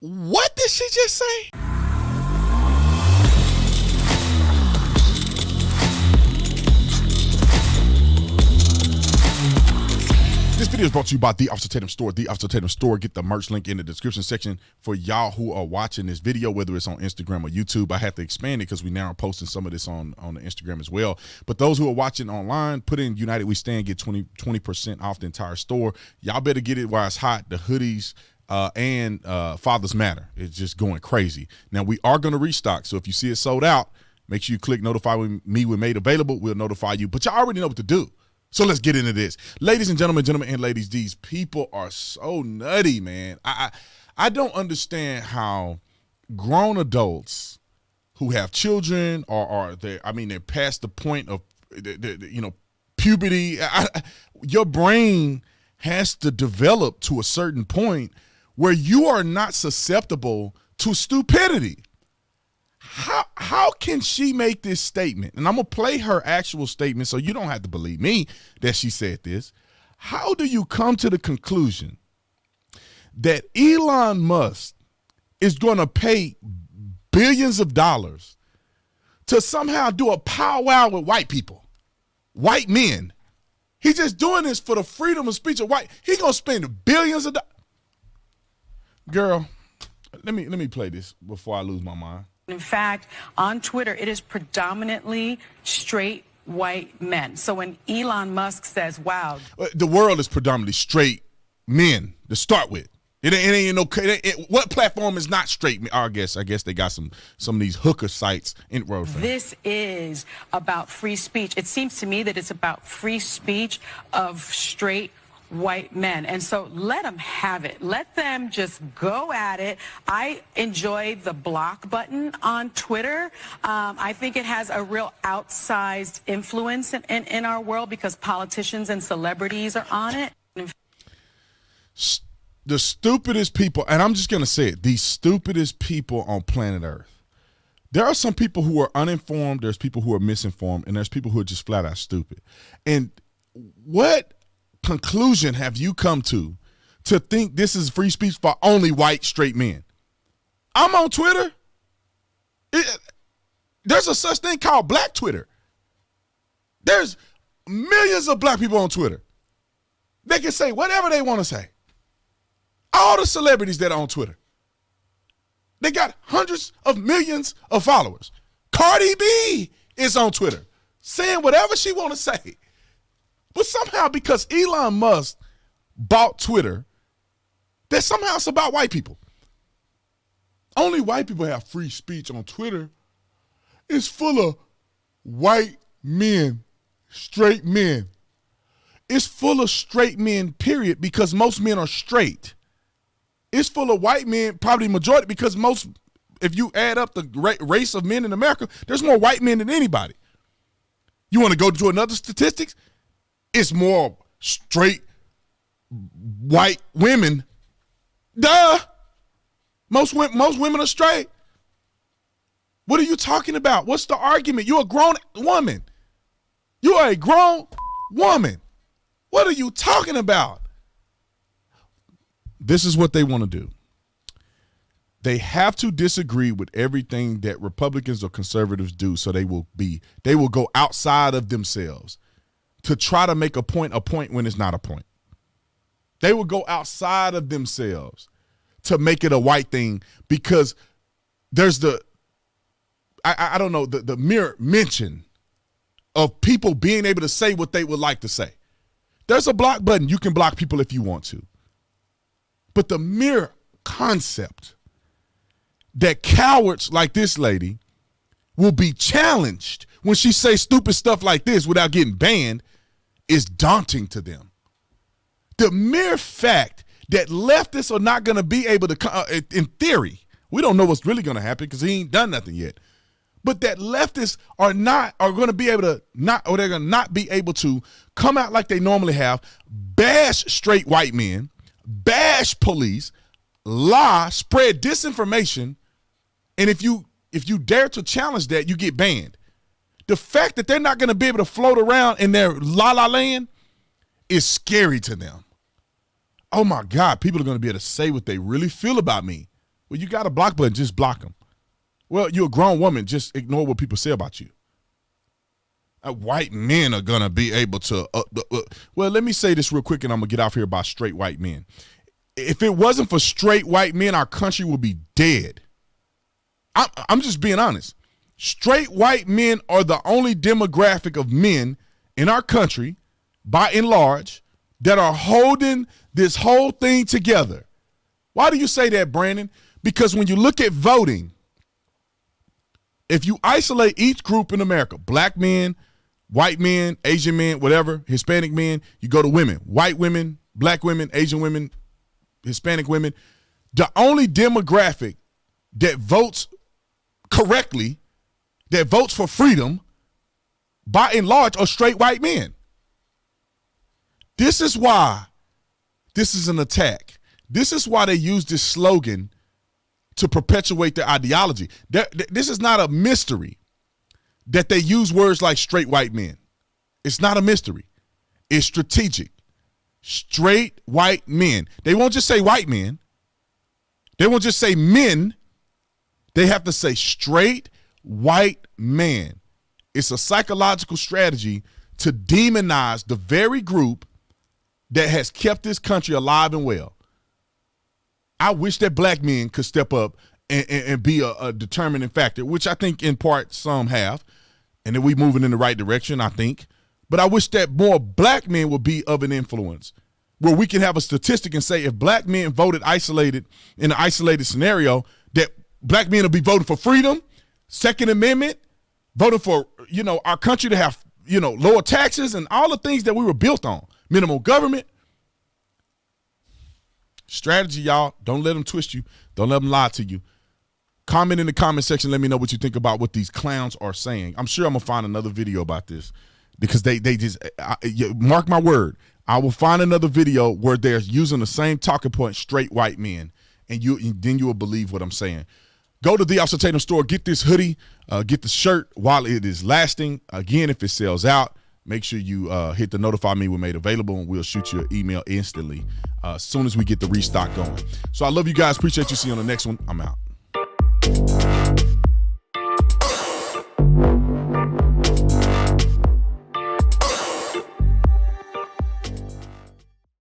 What did she just say? This video is brought to you by The Officer Tatum Store. The Officer Tatum Store. Get the merch link in the description section for y'all who are watching this video, whether it's on Instagram or YouTube. I have to expand it because we now are posting some of this on the Instagram as well. But those who are watching online, put in United We Stand, get 20% off the entire store. Y'all better get it while it's hot. The hoodies and Fathers Matter. It's just going crazy. Now, we are going to restock, so if you see it sold out, make sure you click notify me when made available. We'll notify you, but y'all already know what to do. So let's get into this. Ladies and gentlemen and ladies, these people are so nutty, man. I don't understand how grown adults who have children or they're past the point of puberty. Your brain has to develop to a certain point where you are not susceptible to stupidity. How can she make this statement? And I'm going to play her actual statement so you don't have to believe me that she said this. How do you come to the conclusion that Elon Musk is going to pay billions of dollars to somehow do a powwow with white people, white men? He's just doing this for the freedom of speech of white. He's going to spend billions of dollars. Girl, let me play this before I lose my mind. In fact, on Twitter, it is predominantly straight white men. So when Elon Musk says, wow. The world is predominantly straight men to start with. It ain't no, what platform is not straight men? I guess they got some of these hooker sites in road. This is about free speech. It seems to me that it's about free speech of straight white men. And so let them have it. Let them just go at it. I enjoy the block button on Twitter. I think it has a real outsized influence in our world because politicians and celebrities are on it. The stupidest people, and I'm just going to say it, the stupidest people on planet Earth. There are some people who are uninformed, there's people who are misinformed, and there's people who are just flat out stupid. And what conclusion have you come to think this is free speech for only white straight men? I'm on Twitter. There's a such thing called black Twitter. There's millions of black people on Twitter. They can say whatever they want to say. All the celebrities that are on Twitter, they got hundreds of millions of followers. Cardi B is on Twitter saying whatever she want to say. But somehow, because Elon Musk bought Twitter, that somehow it's about white people. Only white people have free speech on Twitter. It's full of white men, straight men. It's full of straight men, period, because most men are straight. It's full of white men, probably majority, because if you add up the race of men in America, there's more white men than anybody. You want to go to another statistics? It's more straight white women. Duh. Most women are straight. What are you talking about? What's the argument? You're a grown woman. You are a grown woman. What are you talking about? This is what they want to do. They have to disagree with everything that Republicans or conservatives do, so they will go outside of themselves to try to make a point when it's not a point. They will go outside of themselves to make it a white thing because there's the mere mention of people being able to say what they would like to say. There's a block button. You can block people if you want to. But the mere concept that cowards like this lady will be challenged when she says stupid stuff like this without getting banned is daunting to them. The mere fact that leftists are not going to be able to, in theory, we don't know what's really going to happen because he ain't done nothing yet, but that leftists are going to be able to they're going to not be able to come out like they normally have, bash straight white men, bash police, lie, spread disinformation, and if you dare to challenge that, you get banned. The fact that they're not going to be able to float around in their la-la land is scary to them. Oh, my God, people are going to be able to say what they really feel about me Well, you got a block button, just block them. Well, you're a grown woman, just ignore what people say about you. White men are going to be able to, well, let me say this real quick and I'm going to get off here about straight white men. If it wasn't for straight white men, our country would be dead. I'm just being honest. Straight white men are the only demographic of men in our country, by and large, that are holding this whole thing together. Why do you say that, Brandon? Because when you look at voting, if you isolate each group in America, black men, white men, Asian men, whatever, Hispanic men, you go to women, white women, black women, Asian women, Hispanic women, the only demographic that votes correctly, that votes for freedom, by and large, are straight white men. This is why this is an attack. This is why they use this slogan to perpetuate their ideology. This is not a mystery that they use words like straight white men. It's not a mystery. It's strategic. Straight white men. They won't just say white men. They won't just say men. They have to say straight white man. It's a psychological strategy to demonize the very group that has kept this country alive and well. I wish that black men could step up and be a determining factor, which I think in part some have, and that we're moving in the right direction, I think. But I wish that more black men would be of an influence, where we can have a statistic and say if black men voted isolated in an isolated scenario, that black men will be voting for freedom, Second Amendment, voting for, our country to have, lower taxes and all the things that we were built on, minimal government. Strategy, y'all. Don't let them twist you. Don't let them lie to you. Comment in the comment section. Let me know what you think about what these clowns are saying. I'm sure I'm going to find another video about this because they just, mark my word, I will find another video where they're using the same talking point, straight white men, and then you will believe what I'm saying. Go to the Officer Tatum store, get this hoodie, get the shirt while it is lasting. Again, if it sells out, make sure you hit the notify me when made available, and we'll shoot you an email instantly as soon as we get the restock going. So I love you guys. Appreciate you. See you on the next one. I'm out.